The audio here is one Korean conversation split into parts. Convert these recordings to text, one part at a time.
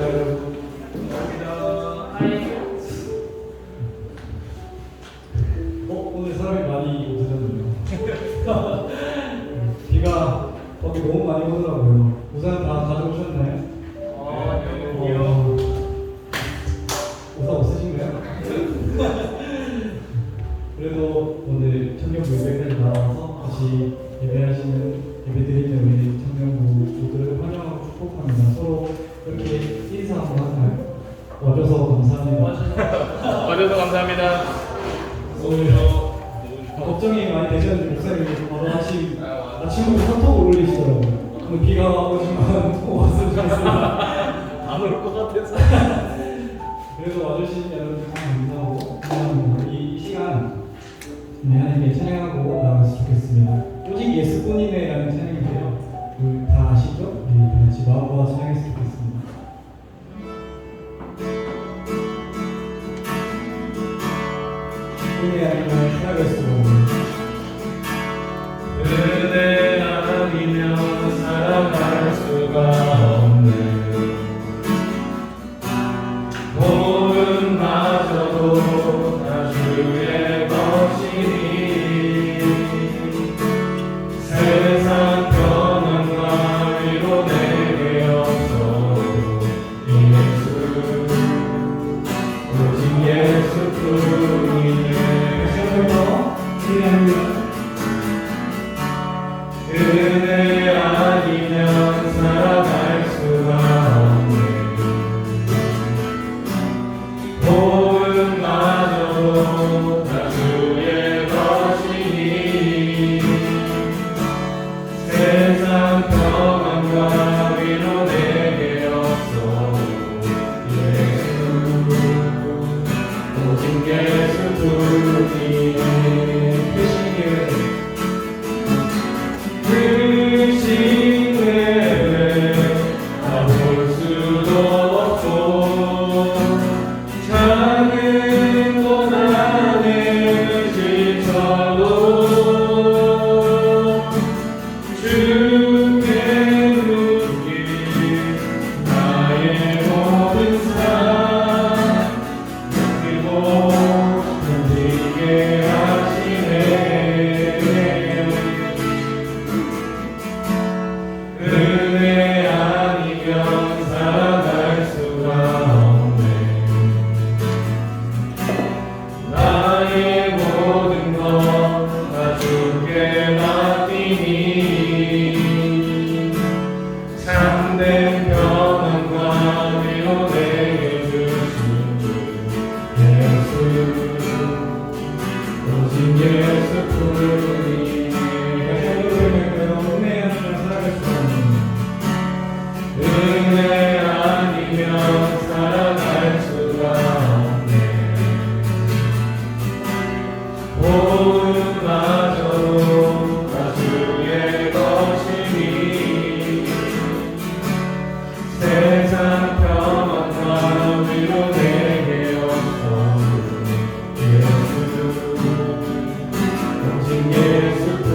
여러분. 오늘 사람이 많이 오셨네요. 비가 거기 너무 많이 오더라고요. 우산 다 가져오셨나요? 우산 없으신가요? 그래도 오늘 청년부 예배까지 나와서 다시 예배드리는 우리 청년부 모두를 환영하고 축복합니다. 서로 이렇게 인사 한번 하나요? 와줘서 감사합니다. 와줘서 감사합니다. 오늘 걱정이 많이 되셨는데 목사님이 바로 아침부터 카톡을 올리시더라고요. 오늘 비가 오지만 왔으면 좋겠습니다. 안 올 것 같아서. 그래도 와주신 여러분 감사하고 감사합니다. 이 시간 하나님께 찬양하고 나가면 좋겠습니다. 오직 예수뿐이네라는 찬양인데요. 우리 다 아시죠? 우리 다 같이 마음과 찬양했으면 좋겠습니다. 은혜 아니면 살아갈 수가 없는 은혜 아니면 살아갈 수가 없는 모든마저도 다 주의 것이니 세상 평안과 위로 내게 없어도 예수 오직 예수뿐이네. 은혜 아니면 살아갈 수가 없네. 복음마저도 다 주의 것이니 세상 평안과 위로 내게 없어 예수 오직 예수뿐이네. 은혜 아니면 살아갈 수가 없네. 나의 모든 것 다 주께 맡기니 참된 평안과 위로 내게 주신 주 예수 오직 예수뿐이니. 은혜 아니면 살아갈 수가 없네. 복음마저도 다 주의 것이니 세상 평안과 위로 내게 없어도 예수 오직 예수뿐이네.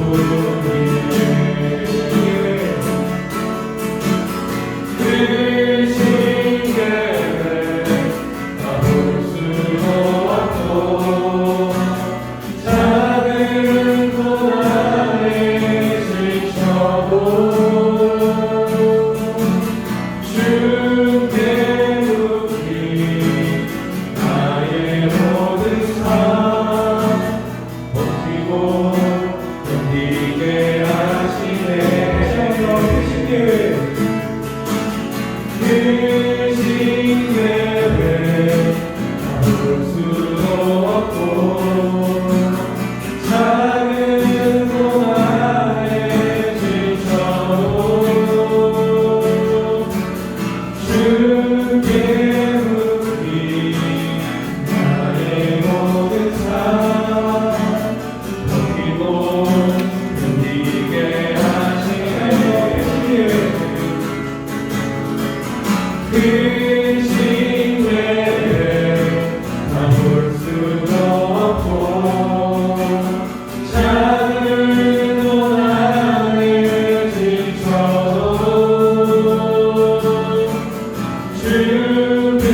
주께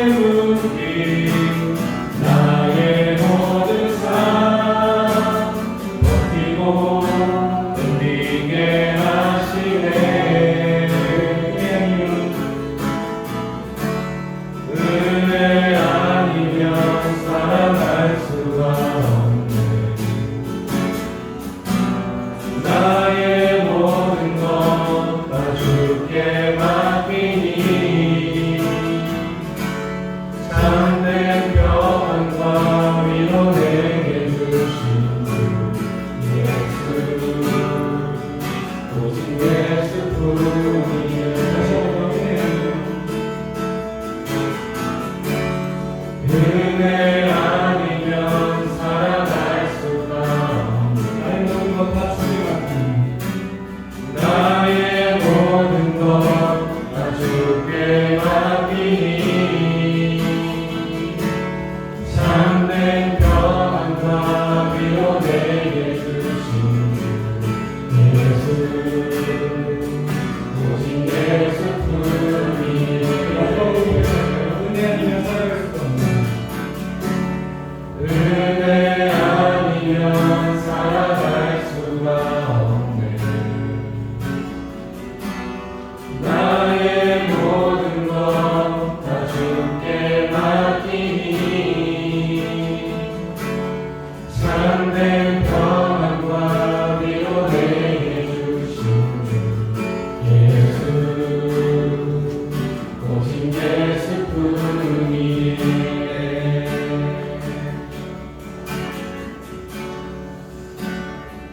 묻기 나의 모든 삶 버티고 견디게 하시네 은혜 아니면 살아갈 수가 없네 나의 모든 것 다 주께 맡기니 참된 평안과 위로 내게 주신 주 예수 오직 예수뿐이야 은혜 아니면 살아갈 수가 없네 나의 모든 것 다 주께 맡기니 나의 모든 것 다 주께 맡기니 참된 평안과 위로 내게 주신 주 예수 오직 예수뿐이야 은혜 아니면 살아갈 수가 없네 은혜 아니면 살아갈 수가 없네 나의 모든 것 다 주께 맡기니 참된 평안과 위로 내게 주신 주 예수 오직 예수뿐이네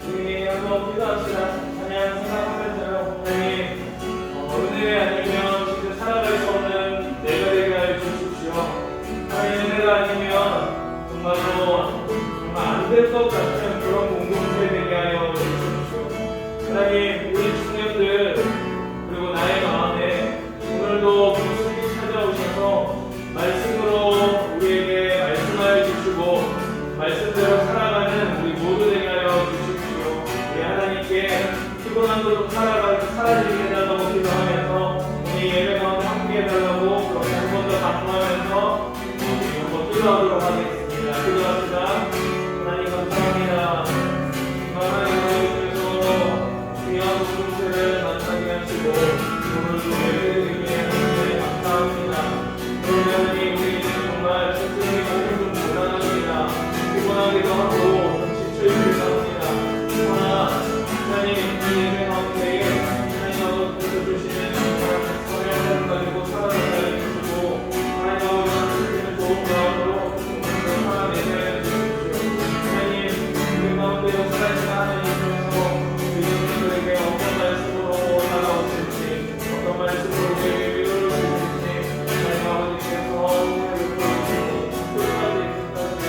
우리 한번 기도합시다. 찬양 생각하면서요. 하나님, 은혜 아니면 진짜 살아갈 수 없는 내가 되게 하여 주십시오. 하나님, 은혜가 아니면 정말로 정말 안 될 것 같은 그런 공동체 되게 하여 주십시오. 하나님, 우리 청년들 그리고 나의 마음에 오늘도 깊숙이 찾아오셔서 말씀으로 우리에게 말씀하여 주시고 말씀대로 살아가는 우리 모두 되게 하여 주십시오. 우리 하나님께 피곤한 것도 사라지게 해달라고 기도하면서 우리 예배 가운데 함께 해달라고 그렇게 한 번 더 강조하면서 우리 한번 기도하도록 하겠습니다. 기도합시다. 하나님 감사합니다. 하나님 하나님께서 귀한 공동체를 만나게 하시고 오늘도 예배드리게 하시니 감사합니다. 그러면 하나님 우리 정말 스스로의 몸을 좀 고난합니다. 피곤하기도 하고 좀 지쳐있기도 합니다. 그러나 하나님 이 예배 가운데에 하나님하고 주시는 성령을 가지고 살아가게 해주시고 하나님하고 주시는 좋은 마음으로 살아내게 해주십시오. 하나님 우리 가운데 역사하시는 하나님께서 우리 성도들에게 어떤 말씀으로 다가오실지 어떤 말씀으로 우리에게 위로를 주실지 하나님 아버지께서 우리를 보여주시고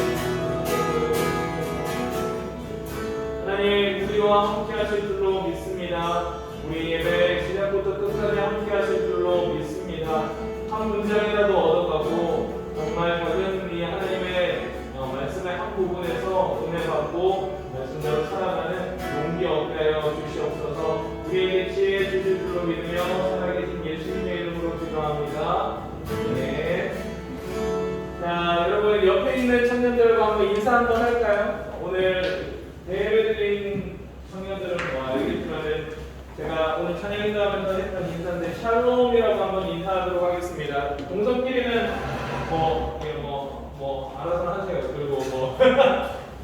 하나님 우리와 함께 하실 줄로 믿습니다. 우리 예배 시작부터 끝까지 함께 하실 줄로 믿습니다. 한 문장이라도 얻어가고 정말 작은 이 하나님의 말씀의 한 부분에서 은혜 받고 말씀대로 살아가는 용기 얻게 하여 주시옵소서. 우리에게 지혜 주실 줄로 믿으며 살아계신 예수님의 이름으로 기도합니다. 네. 자, 여러분 옆에 있는 청년들과 한번 인사 한번 할까요? 오늘 예배드린 청년들은 뭐 알겠지만은 제가 오늘 찬양 인도하면서 했던 인사인데 샬롬이라고 한번 인사하도록 하겠습니다. 동성끼리는 뭐 알아서 하세요. 그리고 뭐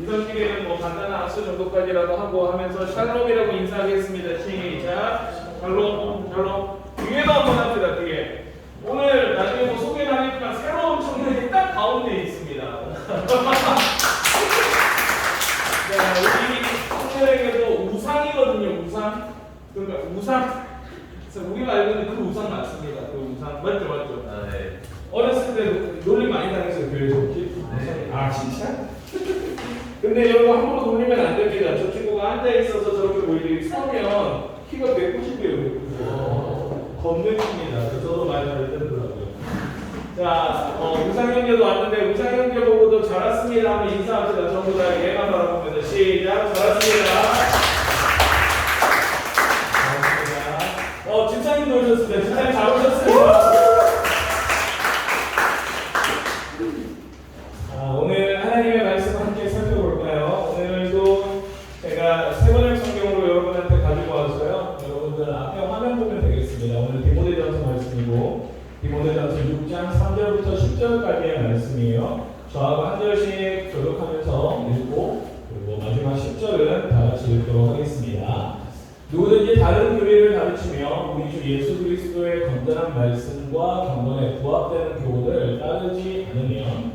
이성끼리는 뭐 간단한 악수 정도까지라도 하고 하면서 샬롬이라고 인사하겠습니다. 시작. 샬롬, 샬롬. 뒤에도 한번 합시다. 뒤에. 오늘 나중에 뭐 소개를 하겠지만 새로운 청년이 딱 가운데 있습니다. 네, 우리 청년에게도 우상이거든요. 우상. 그러니까 우상. 그래서 우리가 알고 있는 그 우상 맞습니다. 그 우상 맞죠? 아, 네. 어렸을 때 논리 많이 당했어요. 교회에서 혹시? 네. 아 진짜? 근데 여러분 함부로 놀리면 안 됩니다. 저 친구가 앉아 있어서 저렇게 보이지 서면 키가 190이에요. 겁내 큽니다. 저도 많이 잘했더라고요. 자, 우상형제도 왔는데 우상형제 보고도 잘 왔습니다 하면 인사합시다. 전부 다 얘만 바라보면서 시작. 잘 왔습니다. 집사님도 오셨습니다. 집사님 잘 오셨습니다. 요한일서 6장 3절부터 10절까지의 말씀이에요. 저하고 한 절씩 교독하면서 읽고 그리고 마지막 10절은 다 같이 읽도록 하겠습니다. 누구든지 다른 교리를 가르치며 우리 주 예수 그리스도의 건전한 말씀과 경건에 부합되는 교훈을 따르지 않으면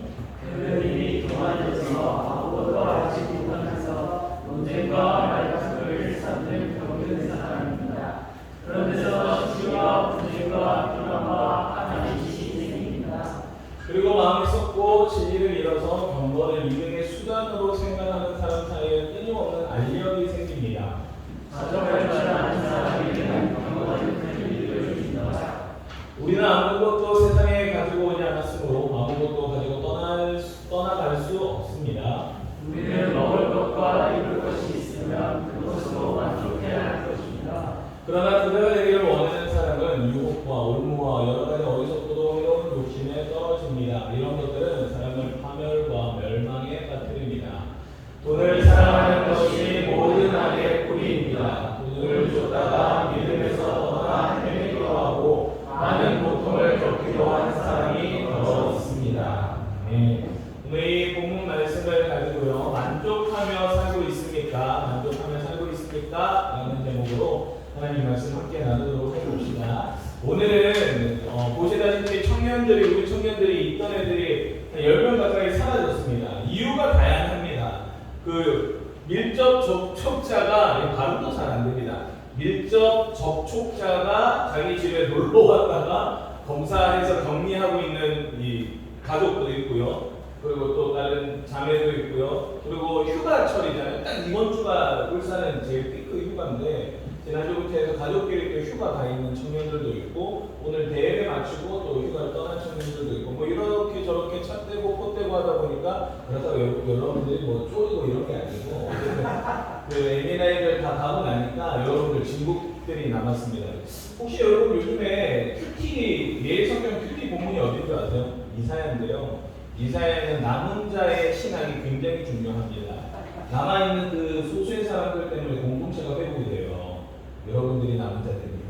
그들이 교만해서 아무것도 알지 못하면서 논쟁과 말다툼을 삼는 병든 사람입니다. 그러면서 시기와 분쟁과 비방과 하나님 지식이 생깁니다. 그리고 마음이 썩고 진리를 잃어서 경건을 이익의 수단으로 생각하는 사람 사이에 끊임없는 알력이 생깁니다. 가정할 줄 아는 사람에게는 경건은 큰 이익을 주신다. 우리는 아무것도 세상에 가지고 오지 않았으므로 아무것도 가지고 떠나갈 수 없습니다. 우리는 먹을 것과 입을 것이 있으면 그것으로 만족해야 할 것입니다. 그러나 그대가 되기를 원하는 사람은 유혹과 올무와 여러 가지 어리석고도 해로운 욕심에 떨어집니다. 이런 것들은 사람을 파멸과 멸망에 빠뜨립니다. 돈을 사랑하는 것이 모든 악의 뿌리입니다. 돈을 쫓다가 믿음에서 떠나 헤매기도 하고 많은 고통을 겪기도 하는 사람이 더 있습니다. 네. 오늘 이 본문 말씀을 가지고요. 만족하며 살고 있습니까? 만족하며 살고 있습니까? 라는 제목으로 하나님 말씀 함께 나누도록 해봅시다. 오늘은 보시다시피 우리 청년들이 있던 애들이 한 10명 가까이 사라졌습니다. 이유가 다양합니다. 그 밀접 접촉자가 발음도 잘 안 됩니다. 밀접 접촉자가 자기 집에 놀러 왔다가 검사해서 격리하고 있는 이 가족도 있고요. 그리고 또 다른 자매도 있고요. 그리고 휴가철이잖아요. 딱 이번 주가 울산은 제일 피크 휴가인데 지난주부터 해서 가족끼리 또 휴가 가 있는 청년들도 있고 오늘 대회를 마치고 또 휴가를 떠난 청년들도 있고 뭐 이렇게 저렇게 차 떼고 포 떼고 하다 보니까 그렇다고 여러분들이 뭐 쪼이고 이런 게 아니고 그 에미나이를 다 가고 나니까 여러분들 진국들이 남았습니다. 혹시 여러분 요즘에 큐티 예일 성경 큐티 본문이 어딘 줄 아세요? 이사야인데요. 이사야는 남은 자의 신앙이 굉장히 중요합니다. 남아있는 그 소수의 사람들 때문에 공동체가 회복이 돼요. 여러분들이 남은 자들입니다.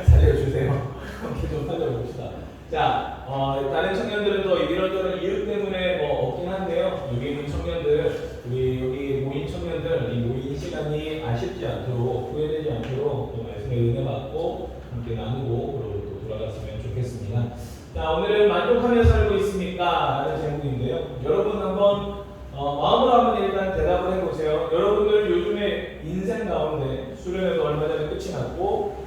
살려주세요. 함께 좀 살려봅시다. 자, 다른 청년들은 또 이런저런 이유 때문에 뭐 없긴 한데요. 여기 있는 청년들, 우리 여기 모인 청년들, 이 모인 시간이 아쉽지 않도록, 후회되지 않도록 또 말씀에 은혜 받고 함께 나누고 그리고 또 돌아갔으면 좋겠습니다. 자, 오늘은 만족하며 살고 있습니까? 라는 제목인데요. 여러분 한번 마음으로 한번 일단 대답을 해보세요. 여러분들 요즘에 인생 가운데 수련회도 얼마 전에 끝이 났고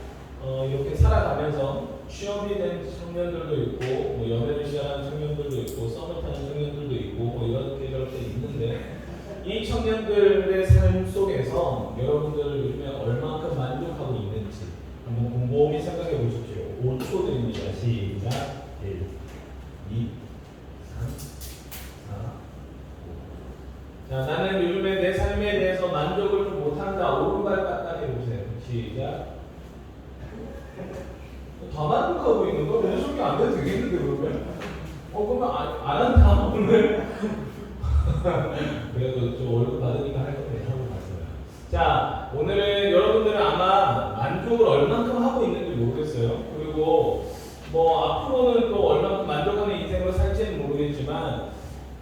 이렇게 살아가면서 취업이 된 청년들도 있고 뭐 연애를 시작한 청년들도 있고 썸을 타는 청년들도 있고 뭐 이렇게 저렇게 있는데 이 청년들의 삶 속에서 여러분들 요즘에 얼마큼 만족하고 있는지 한번 곰곰이 생각해 보십시오. 5초 드립니다. 시작. 1, 2, 3, 4, 5. 자, 나는 요즘에 내 삶에 대해서 만족을 좀 못한다. 오른발 깎아내 보세요. 시작. 더 만족하고 있는 거? 오늘 소개 안 돼도 되겠는데 그러면? 그러면 안 한다 오늘? 그래도 좀 월급 받으니까 할 건데 하고 갔어요. 자, 오늘은 여러분들은 아마 만족을 얼만큼 하고 있는지 모르겠어요. 그리고 뭐 앞으로는 또 얼마큼 만족하는 인생을 살지는 모르겠지만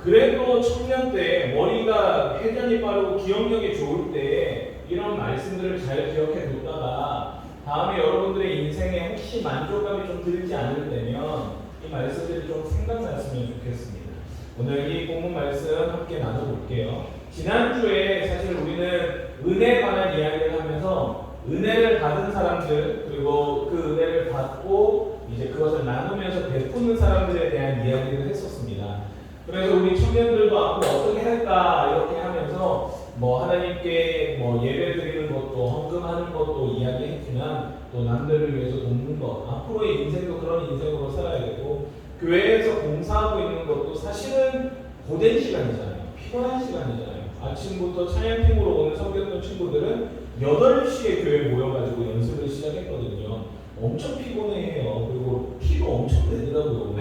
그래도 청년 때 머리가 회전이 빠르고 기억력이 좋을 때 이런 말씀들을 잘 기억해 뒀다가 다음에 여러분들의 인생에 혹시 만족감이 좀 들지 않을 때면 이 말씀들이 좀 생각났으면 좋겠습니다. 오늘 이 본문 말씀 함께 나눠볼게요. 지난주에 사실 우리는 은혜에 관한 이야기를 하면서 은혜를 받은 사람들 그리고 그 은혜를 받고 이제 그것을 나누면서 베푸는 사람들에 대한 이야기를 했었습니다. 그래서 우리 청년들도 앞으로 어떻게 할까 이렇게 하면서 뭐 하나님께 뭐 예배 드리는 것도 헌금하는 것도 이야기했지만 또 남들을 위해서 돕는 것 앞으로의 인생도 그런 인생으로 살아야 되고 교회에서 공사하고 있는 것도 사실은 고된 시간이잖아요. 피곤한 시간이잖아요. 아침부터 찬양팀으로 오는 성경동 친구들은 8시에 교회에 모여가지고 연습을 시작했거든요. 엄청 피곤해해요. 그리고 티도 엄청 내더라고요.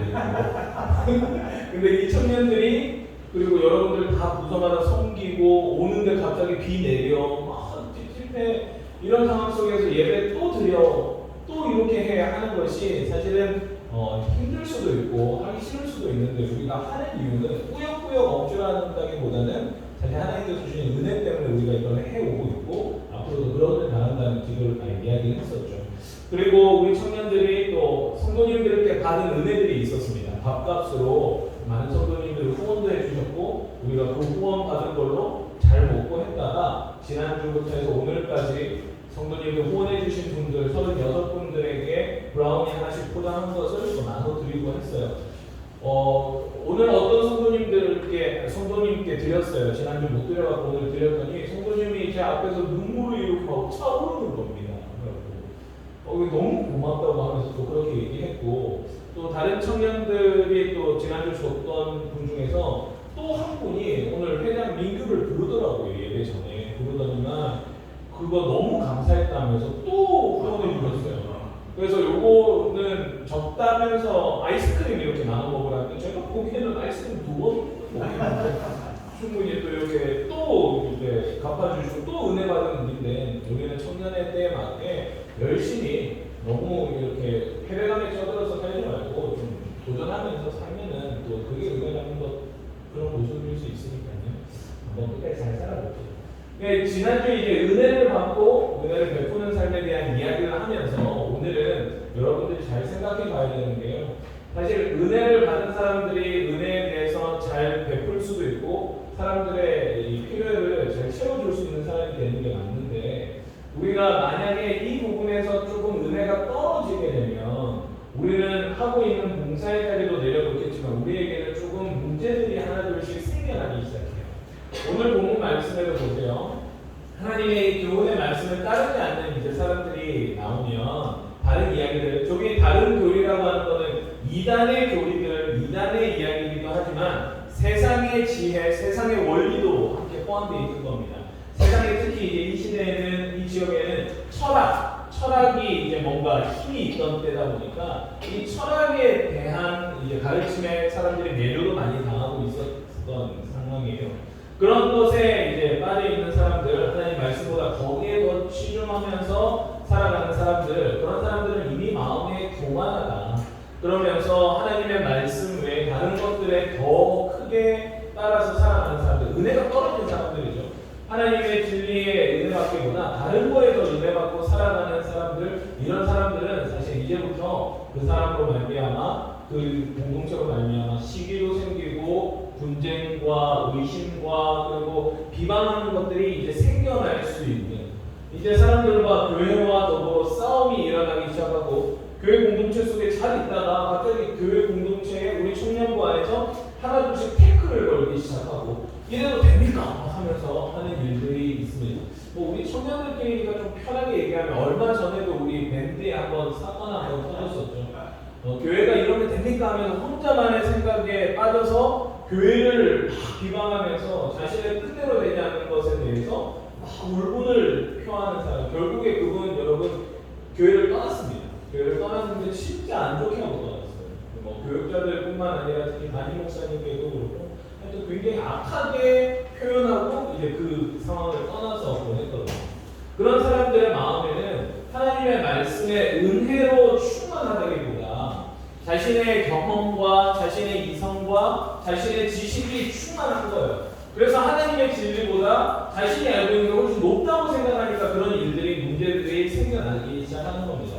근데 이 청년들이 그리고 여러분들 다 부서마다 섬기고 오는데 갑자기 비 내려 막 찝찝해 이런 상황 속에서 예배 또 드려 또 이렇게 해야 하는 것이 사실은 힘들 수도 있고 하기 싫을 수도 있는데 우리가 하는 이유는 꾸역꾸역 억지로한다기보다는 사실 하나님께서 주신 은혜 때문에 우리가 이걸 해오고 있고 앞으로도 그러길 바란다는 기도를 이야기를 했었죠. 그리고 우리 청년들이 또 성도님들께 받은 은혜들이 있었습니다. 밥값으로 많은 성도님들 후원도 해주셨고 우리가 그 후원 받은 걸로 잘 먹고 했다가 지난주부터 해서 오늘까지 성도님들 후원해주신 분들 36분들에게 브라우니 하나씩 포장한 것을 또 나눠드리고 했어요. 오늘 어떤 성도님께 드렸어요. 지난주 못 드려갖고 오늘 드렸더니 성도님이 제 앞에서 눈물을 이렇게 막 차오르는 겁니다. 너무 고맙다고 하면서 또 그렇게 얘기했고 또 다른 청년들이 또 지난주 줬던 분 중에서 또 한 분이 오늘 회장 민규를 부르더라고요. 예배 전에 부르더니만 그거 너무 감사했다면서 또 후원해 주셨어요. 그래서 요거는 적다면서 아이스크림 이렇게 나눠 먹으라는데 제가 보기에는 아이스크림 2번 먹었는데 충분히 또 이렇게 또 이제 갚아주시고 또 은혜 받은 일인데 우리는 청년의 때에 맞게 열심히 너무 이렇게 패배감에 쩌들어서 살지 말고 좀 도전하면서 살면은 또 그게 은혜라는 것 그런 모습일 수 있으니까요. 한번 끝까지 잘 살아볼게요. 지난주에 이제 은혜를 받고 은혜를 베푸는 삶에 대한 이야기를 하면서 오늘은 여러분들이 잘 생각해 봐야 되는 게요. 사실 은혜를 받은 사람들이 은혜에 대해서 잘 베풀 수도 있고 사람들의 이 필요를 잘 채워줄 수 있는 사람이 되는 게 맞는데 우리가 만약에 이 부분에서 조금 은혜가 떨어지게 되면 우리는 하고 있는 봉사의 자리도 내려놓겠지만 우리에게는 조금 문제들이 하나둘씩 생겨나기 시작해요. 오늘 본문 말씀에도 보세요. 하나님의 교훈의 말씀을 따르지 않는 이제 사람들이 나오면 다른 이야기들, 저기 다른 교리라고 하는 거는 이단의 교리들, 이단의 이야기이기도 하지만 세상의 지혜, 세상의 원리도 함께 포함되어 있는 겁니다. 세상에 특히 이제 이 시대에는 이 지역에는 철학이 이제 뭔가 힘이 있던 때다 보니까 이 철학에 대한 이제 가르침에 사람들이 매료도 많이 당하고 있었던 상황이에요. 그런 것에 이제 빠져 있는 사람들, 하나님 말씀보다 거기에 더 치중하면서 살아가는 사람들, 그런 사람들은 이미 마음에 교만하다. 그러면서 하나님의 말씀 외에 다른 것들에 더 크게 따라서 살아가는 사람들, 은혜가 떨어진 사람들이죠. 하나님의 진리에 은혜 받기보다 다른 거에 더 은혜 받고 살아가는 사람들, 이런 사람들은 사실 이제부터 그 사람으로 말미암아 그 공동체로 말미암아 시기도 생기고 분쟁과 의심과 그리고 비방하는 것들이 이제 생겨날 수 있는 이제 사람들과 교회와 더불어 싸움이 일어나기 시작하고 교회 공동체 속에 잘 있다가 갑자기 교회 공동체에 우리 청년부 안에서 하나둘씩 태클을 걸기 시작하고 이래도 됩니까? 하면서 하는 일들이 있습니다. 뭐 우리 청년들끼리가 좀 편하게 얘기하면 얼마 전에도 우리 밴드에 한번 사건 한번 터졌었죠. 교회가 이러면 됩니까? 하면서 혼자만의 생각에 빠져서 교회를 막 비방하면서 자신의 뜻대로 되지 않는 것에 대해서 막 울분을 표하는 사람. 결국에 그분 여러분 교회를 떠났습니다. 교회를 떠났는데 진짜 안 좋게 하고 떠났어요. 뭐 교육자들뿐만 아니라 특히 담임 목사님께도 그렇고 하여튼 굉장히 악하게 표현하고 이제 그 상황을 떠나서 보냈거든요. 그런 사람들의 마음에는 하나님의 말씀의 은혜로 충만하다기보다 자신의 경험과 자신의 이성과 자신의 지식이 충만한 거예요. 그래서 하나님의 진리보다 자신이 알고 있는 게 훨씬 높다고 생각하니까 그런 일들이 문제들이 생겨나기 시작하는 겁니다.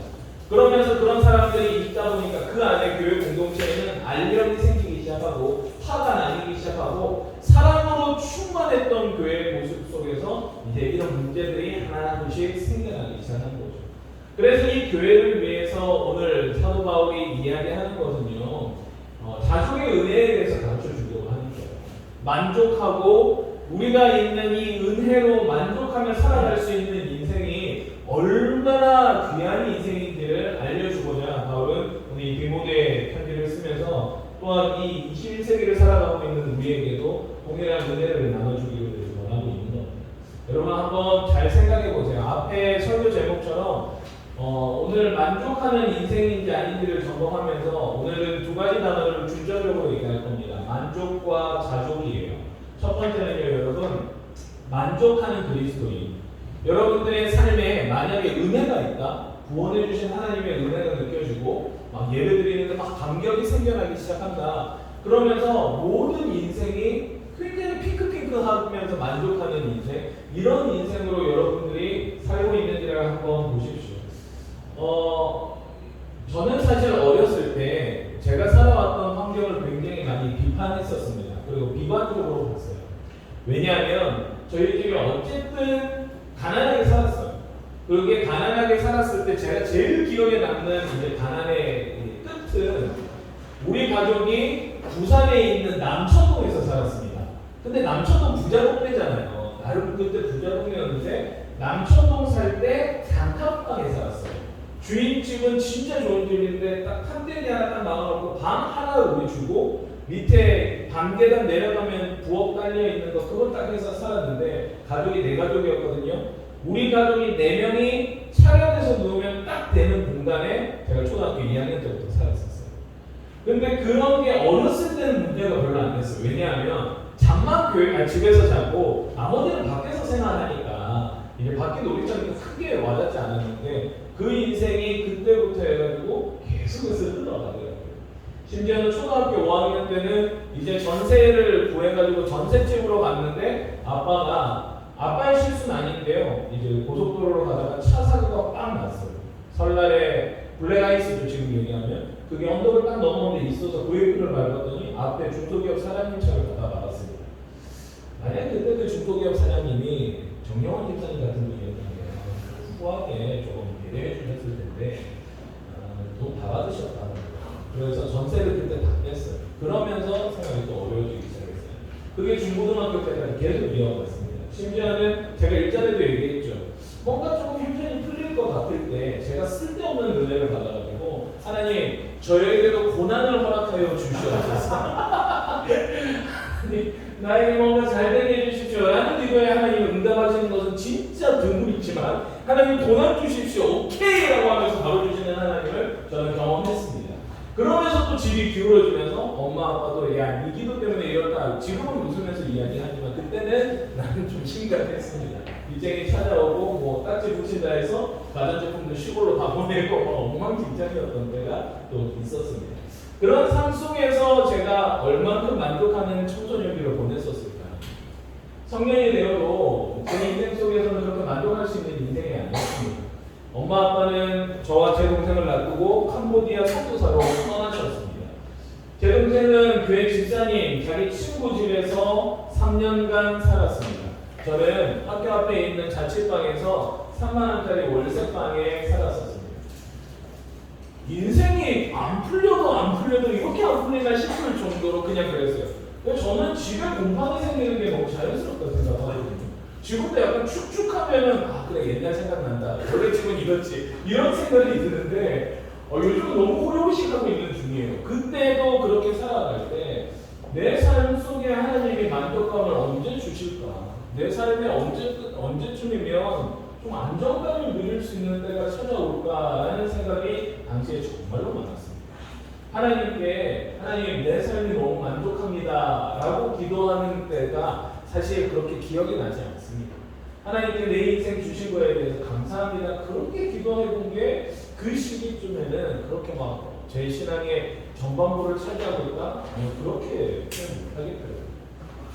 그러면서 그런 사람들이 있다 보니까 그 안에 교회 공동체에는 알력이 생기기 시작하고 화가 나기 시작하고 사랑으로 충만했던 교회의 모습 속에서 이제 이런 문제들이 하나둘씩 생겨나기 시작하는 거죠. 그래서 이 교회를 위해서 오늘 사도 바울이 이야기하는 것은요, 자족의 은혜에 대해서 가르쳐 주려고 하는 거예요. 만족하고 우리가 있는 이 은혜로 만족하며 살아갈 수 있는 인생이 얼마나 귀한 인생인지를 알려주고자 바울은 우리 디모데 편지를 쓰면서 또한 이 21세기를 살아가고 있는 우리에게도 동일한 은혜를 나눠주기를 원하고 있는 겁니다. 여러분 한번 잘 생각해 보세요. 앞에 설교 제목처럼 오늘 만족하는 인생인지 아닌지를 점검하면서 오늘은 두 가지 단어를 중점적으로 얘기할 겁니다. 만족과 자족이에요. 첫 번째는요, 여러분, 만족하는 그리스도인. 여러분들의 삶에 만약에 은혜가 있다, 구원해 주신 하나님의 은혜가 느껴지고 막 예배드리는데 막 감격이 생겨나기 시작한다. 그러면서 모든 인생이 굉장히 핑크핑크하면서 만족하는 인생, 이런 인생으로 여러분들이 살고 있는지를 한번 보십시오. 저는 사실 어렸을 때 제가 살아왔던 환경을 굉장히 많이 비판했었습니다. 그리고 비관적으로 봤어요. 왜냐하면 저희 집이 어쨌든 가난하게 살았어요. 그게 가난하게 살았을 때 제가 제일 기억에 남는 이제 가난의 끝은 우리 가족이 부산에 있는 남천동에서 살았습니다. 근데 남천동 부자 동네잖아요. 나름 그때 부자 동네였는데 남천동 살 때 단칸방에 살았어요. 주인집은 진짜 좋은 집인데 딱 판때기 하나 딱 막아놓고 방 하나를 우리 주고 밑에 반계단 내려가면 부엌 깔려 있는 거 그거 딱 해서 살았는데 가족이 4가족이었거든요. 우리 가족이 4명이 차려내서 누우면 딱 되는 공간에 제가 초등학교 2학년 때부터 살았었어요. 근데 그런 게 어렸을 때는 문제가 별로 안 됐어요. 왜냐하면 잠만 집에서 자고 나머지는 밖에서 생활하니까 이제 밖에 놀이터니까 크게 와닿지 않았는데 그 인생이 그때부터 해가지고 계속해서 흘러가더라고요. 심지어는 초등학교 5학년 때는 이제 전세를 구해가지고 전셋집으로 갔는데 아빠의 실수는 아닌데요. 이제 고속도로로 가다가 차 사고가 빵 났어요. 설날에 블랙아이스도 지금 얘기하면 그게 언덕을 딱 넘어오는데 있어서 브레이크를 밟았더니 앞에 중소기업 사장님 차를 갖다 막았습니다. 만약 그때 그 중소기업 사장님이 정영원 집사님 같은 분이었다면 후하게 조금 배려해 주셨을 텐데 돈 다 받으셨다는 거예요. 그래서 전세를 그때 다 뺐어요. 그러면서 생활이 또 어려워지기 시작했어요. 그게 중고등학교 때까지 계속 이어갔습니다. 심지어는 제가 일전에도 얘기했죠. 뭔가 조금 형편이 풀릴 것 같을 때 제가 쓸데없는 은혜를 받아가지고 하나님 저에게도 고난을 허락하여 주시옵소서. 나에게 뭔가 잘되게 해주십시오 라는 기도에 하나님이 응답하시는 것은 진짜 드물있지만 하나님 도난 주십시오 오케이 라고 하면서 바로 주시는 하나님을 저는 경험했습니다. 그러면서 또 집이 기울어지면서 엄마 아빠도 야 이 기도 때문에 이렇다 지금은 웃으면서 이야기하지만 그때는 나는 좀 심각했습니다. 빚쟁이 찾아오고 뭐 딱지 붙인다 해서 가전제품도 시골로 다 보내고 엉망진창이었던 때가 또 있었습니다. 그런 삶 속에서 제가 얼만큼 만족하는 청소년기를 보냈었을까? 성년이 되어도 제 인생 속에서는 그렇게 만족할 수 있는 인생이 아니었습니다. 엄마 아빠는 저와 제 동생을 놔두고 캄보디아 선교사로 떠나셨습니다. 제 동생은 교회 집사님 자기 친구 집에서 3년간 살았습니다. 저는 학교 앞에 있는 자취방에서 3만 원짜리 월세방에 살았었습니다. 인생이 안 풀려도 이렇게 안 풀리나 싶을 정도로 그냥 그랬어요. 저는 집에 곰팡이 생기는 게 너무 자연스럽다고 생각하거든요. 지금도 약간 축축하면은 그래 옛날 생각난다. 원래 집은 이렇지 이런 생각이 드는데 요즘은 너무 호요식하고 있는 중이에요. 그때도 그렇게 살아갈 때 내 삶 속에 하나님이 만족감을 언제 주실까? 내 삶에 언제쯤이면 좀 안정감을 누릴 수 있는 때가 찾아올까라는 생각이 당시에 정말로 많았습니다. 하나님 내 삶이 너무 만족합니다 라고 기도하는 때가 사실 그렇게 기억이 나지 않습니다. 하나님께 내 인생 주신 거에 대해서 감사합니다 그렇게 기도해 본 게 그 시기쯤에는 그렇게 막 제 신앙의 전반부를 차지하고 있다? 그렇게 표현 못하겠더라고요.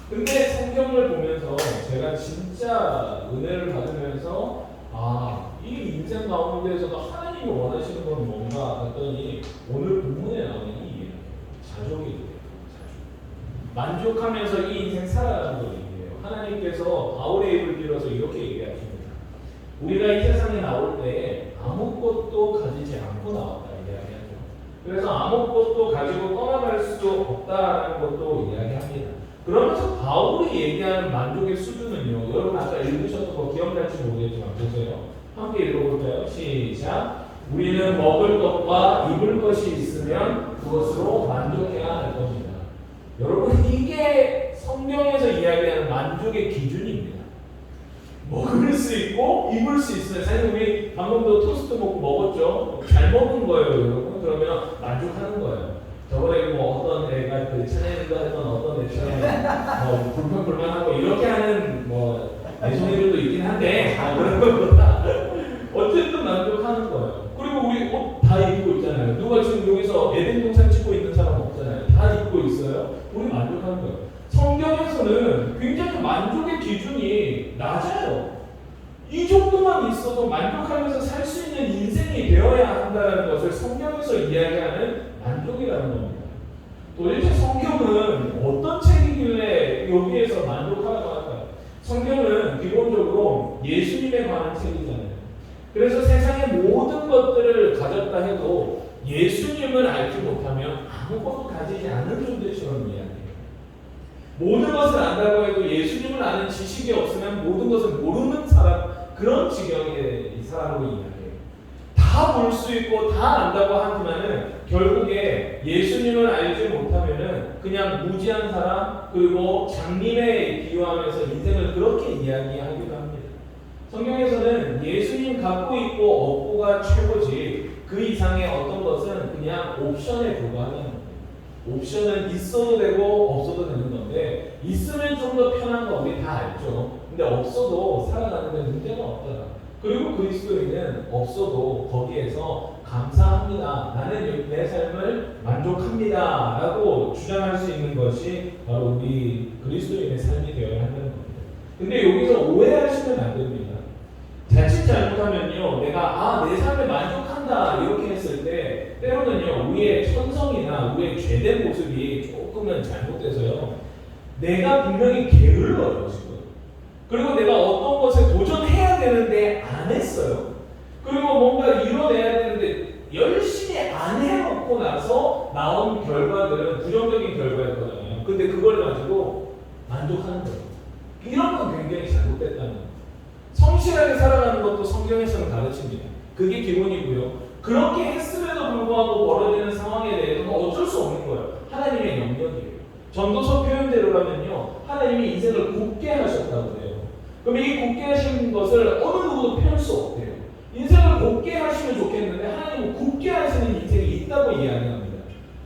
근데 성경을 보면서 제가 진짜 은혜를 받으면서 이 인생 가운데에서도 하나님이 원하시는 건 뭔가 했더니 오늘 본문에 나오는 이 자족이에요. 만족하면서 이 인생 살아가는 거예요. 하나님께서 바울의 입을 빌어서 이렇게 얘기하십니다. 우리가 이 세상에 나올 때 아무것도 가지지 않고 나왔다 이야기하죠. 그래서 아무것도 가지고 떠나갈 수도 없다라는 것도 이야기합니다. 그러면서 바울이 얘기하는 만족의 수준은요. 여러분 아까 읽으셔서 뭐 기억날지 모르겠지만 보세요. 함께 읽어볼까요? 시작. 우리는 먹을 것과 입을 것이 있으면 그것으로 만족해야 할 것입니다. 여러분 이게 성경에서 이야기하는 만족의 기준입니다. 먹을 수 있고 입을 수 있으면 사실 우리 방금도 토스트 먹었죠. 잘 먹은 거예요, 여러분. 그러면 만족하는 거예요. 저번에 뭐 어떤 애가 그 찬양인가 했던 어떤 애처럼 불평불만하고 이렇게 하는 뭐 애송이들도 있긴 한데 그런 것보다 어쨌든 만족하는 거예요. 이야기하는 만족이라는 겁니다. 도대체 성경은 어떤 책이길래 여기에서 만족하라고 할까요? 성경은 기본적으로 예수님에 관한 책이잖아요. 그래서 세상의 모든 것들을 가졌다 해도 예수님을 알지 못하면 아무것도 가지지 않은 존재처럼 이야기해요. 모든 것을 안다고 해도 예수님을 아는 지식이 없으면 모든 것을 모르는 사람, 그런 지경의 사람으로 이야기해요. 다 볼 수 있고 다 안다고 하지만은 결국에 예수님을 알지 못하면은 그냥 무지한 사람, 그리고 장님에 비유하면서 인생을 그렇게 이야기하기도 합니다. 성경에서는 예수님 갖고 있고 없고가 최고지 그 이상의 어떤 것은 그냥 옵션에 불과하다는 거예요. 옵션은 있어도 되고 없어도 되는 건데 있으면 좀 더 편한 거 우리 다 알죠. 근데 없어도 살아가는 데 문제가 없더라. 그리고 그리스도인은 없어도 거기에서 감사합니다. 나는 내 삶을 만족합니다. 라고 주장할 수 있는 것이 바로 우리 그리스도인의 삶이 되어야 한다는 겁니다. 근데 여기서 오해하시면 안 됩니다. 자칫 잘못하면요, 내가 내 삶에 만족한다 이렇게 했을 때 때로는요, 우리의 천성이나 우리의 죄된 모습이 조금은 잘못돼서요, 내가 분명히 게을러요 지금. 그리고 내가 어떤 것에 도전해야 되는데 안 했어요. 그리고 뭔가 이뤄내야 되는데 열심히 안 해놓고 나서 나온 결과들은 부정적인 결과일 거잖아요. 근데 그걸 가지고 만족하는 거예요. 이런 건 굉장히 잘못됐다는 거예요. 성실하게 살아가는 것도 성경에서는 가르칩니다. 그게 기본이고요. 그렇게 했음에도 불구하고 벌어지는 상황에 대해서는 어쩔 수 없는 거예요. 하나님의 영역이에요. 전도서 표현대로라면요, 하나님이 인생을 굳게 하셨다고 해요. 그럼 이 굳게 하신 것을 어느 누구도 피할 수 없대요. 인생을 굳게 하시면 좋겠는데 하나님은 굳게 하시는 인생이 있다고 이야기합니다.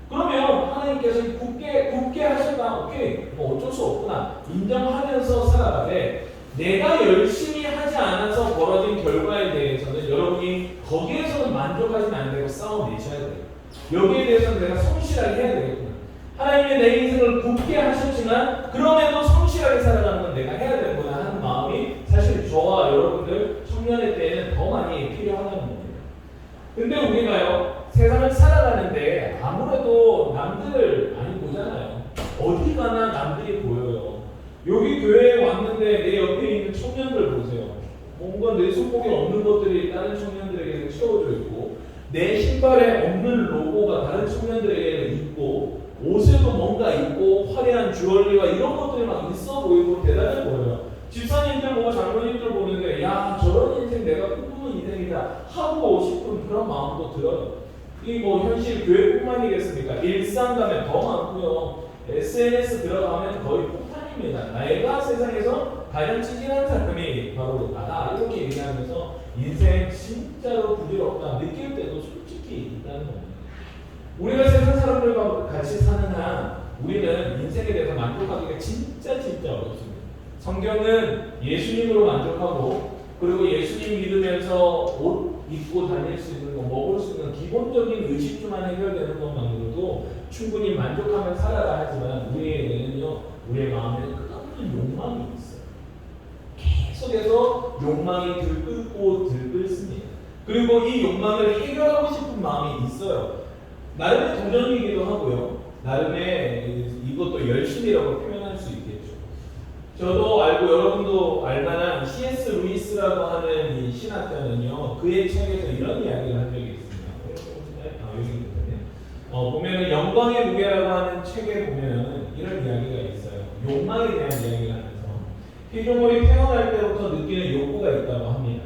그러면 하나님께서 굳게 하셨다, 오케이, 뭐 어쩔 수 없구나 인정하면서 살아가되 내가 열심히 하지 않아서 벌어진 결과에 대해서는 여러분이 거기에서는 만족하시면 안 되고 싸워내셔야 돼요. 여기에 대해서는 내가 성실하게 해야 되겠구나. 하나님이 내 인생을 굳게 하셨지만 그럼에도 성실하게 살아가는 건 내가 해야 되는구나 하는 마음이 사실 저와 여러분들 청년의 때에는 더 많이 필요하다는 겁니다. 근데 우리가요, 세상을 살아가는데 아무래도 남들을 많이 보잖아요. 어디 가나 남들이 보여요. 여기 교회에 왔는데 내 옆에 있는 청년들 보세요. 뭔가 내 손목에 없는 것들이 다른 청년들에게는 채워져 있고, 내 신발에 없는 로고가 다른 청년들에게는 있고, 옷에도 뭔가 있고 화려한 주얼리와 이런 것들이 막 있어 보이고 대단해 보여요. 집사님들 보고 장로님들 보는데 야, 저런 인생 내가 꿈꾸는 인생이다 하고 싶은 그런 마음도 들어요. 이 뭐 현실 교회뿐만이겠습니까? 일상 가면 더 많고요. SNS 들어가면 거의 폭탄입니다. 내가 세상에서 가장 찌질한 사람이 바로 나다 이렇게 얘기하면서 인생 진짜로 부질없다 느낄 때도 솔직히 있다는 겁니다. 우리가 세상 사람들과 같이 사는 한 우리는 인생에 대해서 만족하기가 진짜 어렵습니다. 성경은 예수님으로 만족하고, 그리고 예수님 믿으면서 옷 입고 다닐 수 있는 거, 먹을 수 있는 기본적인 의식주만 해결되는 것만으로도 충분히 만족하며 살아라 하지만 우리에게는요, 우리의 마음에 끝없는 욕망이 있어요. 계속해서 욕망이 들끓습니다. 그리고 이 욕망을 해결하고 싶은 마음이 있어요. 나름의 도전이기도 하고요. 나름의 이것도 열심이라고 표현할 수 있겠죠. 저도 알고 여러분도 알만한 C.S. 루이스라고 하는 이 신학자는요, 그의 책에서 이런 이야기를 한 적이 있습니다. 여기 있거든요. 보면은 영광의 무게라고 하는 책에 보면은 이런 이야기가 있어요. 욕망에 대한 이야기를 하면서 피조물이 태어날 때부터 느끼는 욕구가 있다고 합니다.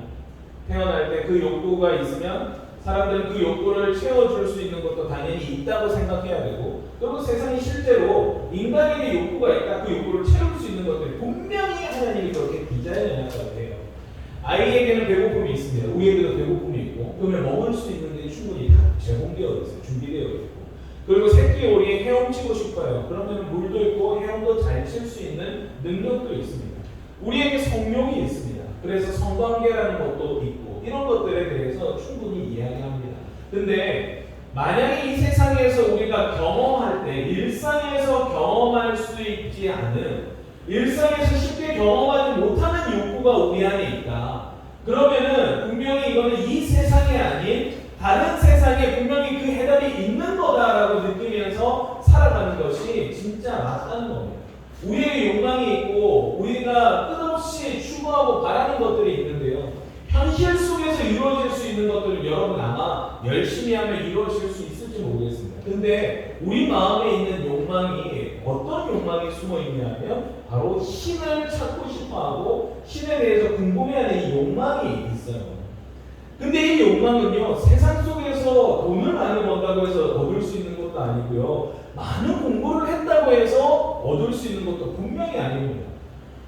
태어날 때 그 욕구가 있으면 사람들은 그 욕구를 채워줄 수 있는 것도 당연히 있다고 생각해야 되고, 그리고 세상이 실제로 인간에게 욕구가 있다, 그 욕구를 채울 수 있는 것들이 분명히 하나님이 그렇게 디자인해놨다고 해요. 아이에게는 배고픔이 있습니다. 우리에게도 배고픔이 있고, 그러면 먹을 수 있는 게 충분히 다 제공되어 있어요. 준비되어 있고, 그리고 새끼 오리에 헤엄치고 싶어요. 그러면 물도 있고 헤엄도 잘 칠 수 있는 능력도 있습니다. 우리에게 성욕이 있습니다. 그래서 성관계라는 것도 있고, 이런 것들에 대해서 충분히 이야기합니다. 근데 만약에 이 세상에서 우리가 경험할 때 일상에서 경험할 수 있지 않은, 일상에서 쉽게 경험하지 못하는 욕구가 우리 안에 있다. 그러면은 분명히 이거는 이 세상이 아닌 다른 세상에 분명히 그 해답이 게 있는 거다라고 느끼면서 살아가는 것이 진짜 맞다는 겁니다. 우리에게 욕망이 있고 우리가 끝없이 추구하고 바라는 것들이 있는데요. 현실 속에서 이루어질 수 있는 것들은 여러분 아마 열심히 하면 이루어질 수 있을지 모르겠습니다. 근데 우리 마음에 있는 욕망이 어떤 욕망이 숨어 있냐면 바로 신을 찾고 싶어하고 신에 대해서 궁금해하는 이 욕망이 있어요. 근데 이 욕망은요, 세상 속에서 돈을 많이 번다고 해서 얻을 수 있는 것도 아니고요, 많은 공부를 했다고 해서 얻을 수 있는 것도 분명히 아닙니다.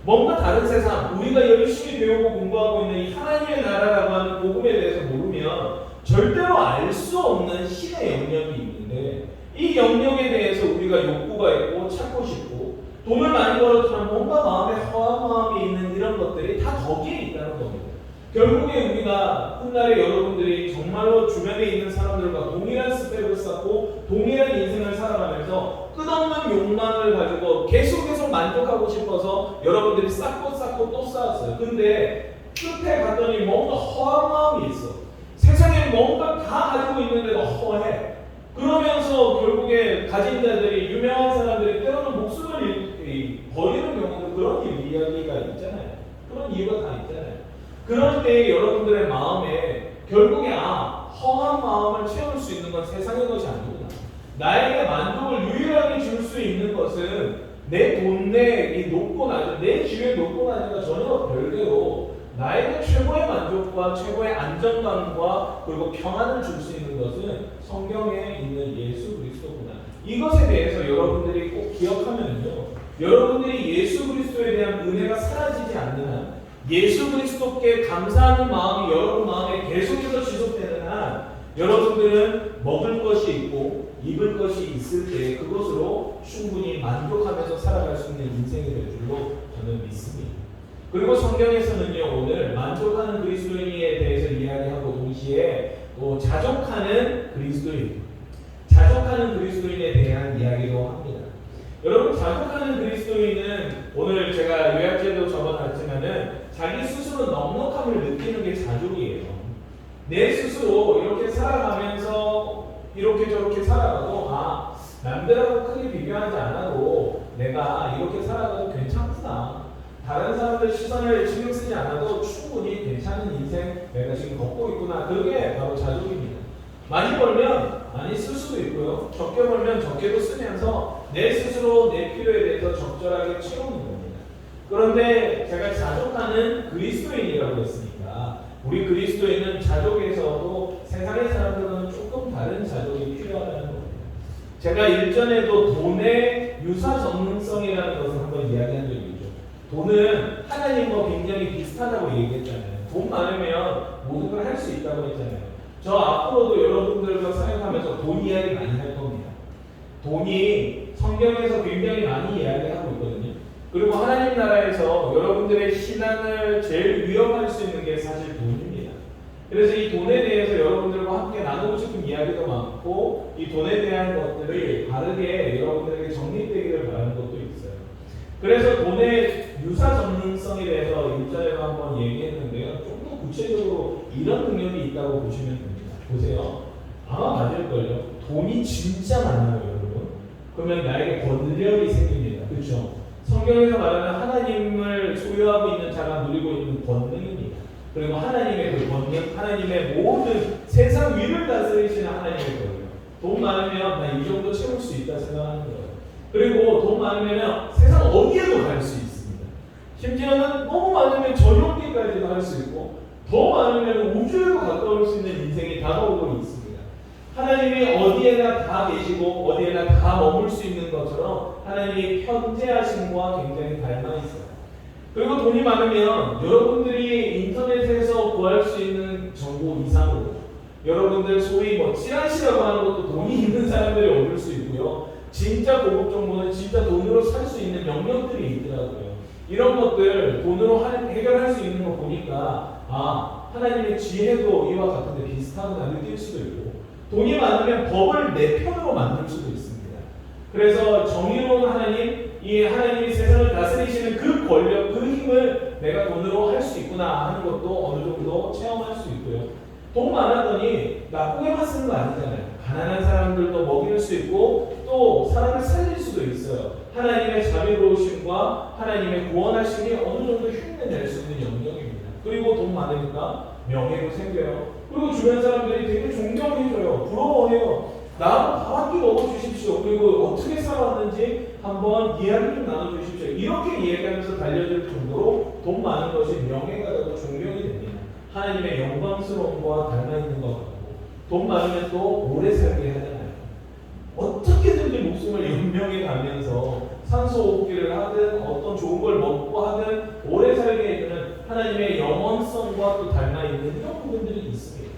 뭔가 다른 세상, 우리가 열심히 배우고 공부하고 있는 이 하나님의 나라라고 하는 복음에 대해서 모르면 절대로 알 수 없는 신의 영역이 있는데, 이 영역에 대해서 우리가 욕구가 있고 찾고 싶고 돈을 많이 벌었지만 뭔가 마음에 허한 마음이 있는 이런 것들이 다 거기에 있다는 겁니다. 결국에 우리가 훗날에 여러분들이 정말로 주변에 있는 사람들과 동일한 스펙을 쌓고 동일한 인생을 살아가면서 끝없는 욕망을 가지고 계속 만족하고 싶어서 여러분들이 쌓고 또 쌓았어요. 근데 끝에 갔더니 뭔가 허한 마음이 있어. 세상에 뭔가 다 가지고 있는데도 허해. 그러면서 결국에 가진 자들이, 유명한 사람들이 때로는 목숨을 버리는 경우도 그런 이야기가 있잖아요. 그런 이유가 다 있잖아요. 그럴 때 여러분들의 마음에 결국에 허한 마음을 채울 수 있는 건 세상의 것이 아니구나. 나에게 만족을 유일하게 줄 수 있는 것은 내 돈, 내 높고 낮은, 내 지위의 높고 낮은가 전혀 별개로 나에게 최고의 만족과 최고의 안정감과 그리고 평안을 줄 수 있는 것은 성경에 있는 예수 그리스도구나. 이것에 대해서 여러분들이 꼭 기억하면요, 여러분들이 예수 그리스도에 대한 은혜가 사라지지 않는 한, 예수 그리스도께 감사하는 마음이 여러분 마음에 계속해서 지속되는 한, 여러분들은 먹을 것이 있고 입을 것이 있을 때 그것으로 충분히 만족하면서 살아갈 수 있는 인생이 될 줄로 저는 믿습니다. 그리고 성경에서는요, 오늘 만족하는 그리스도인에 대해서 이야기하고 동시에 또 자족하는 그리스도인에 대한 이야기도 합니다. 여러분, 자족하는 그리스도인은 오늘 제가 요약제도 적어놨지만은 자기 스스로 넉넉함을 느끼는 게 자족이에요. 내 스스로 이렇게 살아가면서 이렇게 저렇게 살아가도 남들하고 크게 비교하지 않아도 내가 이렇게 살아가도 괜찮구나. 다른 사람들 시선을 신경 쓰지 않아도 충분히 괜찮은 인생 내가 지금 걷고 있구나. 그게 바로 자족입니다. 많이 벌면 많이 쓸 수도 있고요. 적게 벌면 적게도 쓰면서 내 스스로 내 필요에 대해서 적절하게 채우는 겁니다. 그런데 제가 자족하는 그리스도인이라고 했으니까 우리 그리스도인은 자족에서도 세상의 사람들은 조금 다른 자족이 필요하다는 겁니다. 제가 일전에도 돈의 유사 전능성이라는 것을 한번 이야기한 적이 있죠. 돈은 하나님과 굉장히 비슷하다고 얘기했잖아요. 돈 많으면 모든 걸 할 수 있다고 했잖아요. 저 앞으로도 여러분들과 사역하면서 돈 이야기 많이 할 겁니다. 돈이 성경에서 굉장히 많이 이야기하고 있거든요. 그리고 하나님 나라에서 여러분들의 신앙을 제일 위협할 수 있는 게 사실 돈입니다. 그래서 이 돈에 대해서 여러분들과 함께 나누고 싶은 이야기도 많고 이 돈에 대한 것들이 바르게 여러분들에게 정립되기를 바라는 것도 있어요. 그래서 돈의 유사 전능성에 대해서 일전에도 한번 얘기했는데요. 좀 더 구체적으로 이런 능력이 있다고 보시면 됩니다. 보세요. 아마 맞을걸요. 돈이 진짜 많아요, 여러분. 그러면 나에게 권력이 생깁니다. 그렇죠? 성경에서 말하는 하나님을 소유하고 있는 자가 누리고 있는 권능입니다. 그리고 하나님의 그 권능, 하나님의 모든 세상 위를 다스리시는 하나님의 권능. 돈 많으면 나 이 정도 채울 수 있다 생각하는 거예요. 그리고 돈 많으면 세상 어디에도 갈 수 있습니다. 심지어는 너무 많으면 전용기까지도 할 수 있고 더 많으면 우주에도 가까울 수 있는 인생이 다가오고 있습니다. 하나님이 어디에나 다 계시고 어디에나 다 머물 수 있는 것처럼 하나님이 편재하심과 굉장히 닮아 있어요. 그리고 돈이 많으면 여러분들이 인터넷에서 구할 수 있는 정보 이상으로 여러분들 소위 찌라시라고 하는 것도 돈이 있는 사람들이 얻을 수 있고요. 진짜 고급 정보는 진짜 돈으로 살 수 있는 영역들이 있더라고요. 이런 것들 돈으로 해결할 수 있는 거 보니까 하나님의 지혜도 이와 같은데 비슷하구나 느낄 수도 있고 돈이 많으면 법을 내 편으로 만들 수도 있습니다. 그래서 정의로운 하나님, 이 하나님이 세상을 다스리시는 그 권력, 그 힘을 내가 돈으로 할 수 있구나 하는 것도 어느 정도 체험할 수 있고요. 돈 많았더니 나쁘게만 쓰는 거 아니잖아요. 가난한 사람들도 먹일 수 있고 또 사람을 살릴 수도 있어요. 하나님의 자비로우심과 하나님의 구원하심이 어느 정도 흉내낼 수 있는 영역입니다. 그리고 돈 많으니까 명예도 생겨요. 그리고 주변 사람들이 되게 존경해줘요. 부러워해요. 나하고 밥 한 끼 먹어주십시오. 그리고 어떻게 살아왔는지 한번 이야기 좀 나눠주십시오. 이렇게 이야기하면서 달려들 정도로 돈 많은 것이 명예가 되고 존경이 됩니다. 하나님의 영광스러움과 닮아있는 것 같고 돈 많으면 또 오래 살게 하잖아요. 어떻게든지 목숨을 연명해 가면서 산소호흡기를 하든 어떤 좋은 걸 먹고 하든 오래 살게 해주는 하나님의 영원성과 또 닮아있는 이런 부분들이 있습니다.